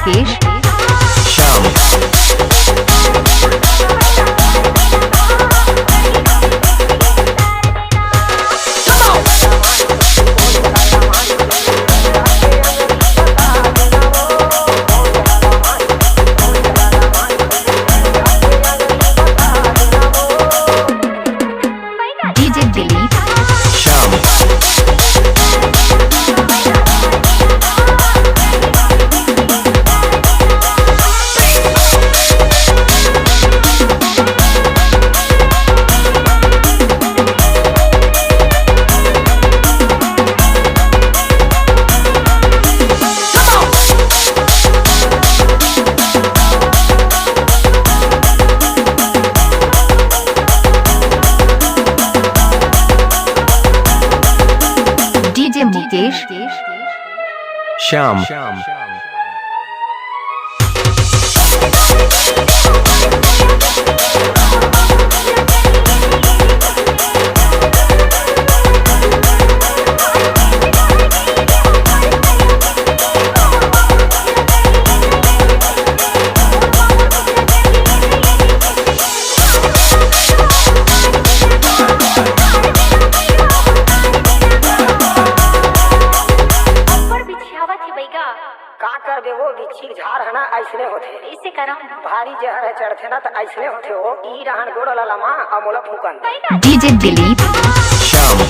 Mukesh Shyam DJ Dilip Shyam DJ Mukesh Shyam का कर दे वो बिच्छी झाड़ है ना ऐसने होते इसे करम भारी जहर है चढ़ते ना तो ऐसने होते हो ई रहन गोड़ लमा अमोला फूकन डीजे दिलीप श्याम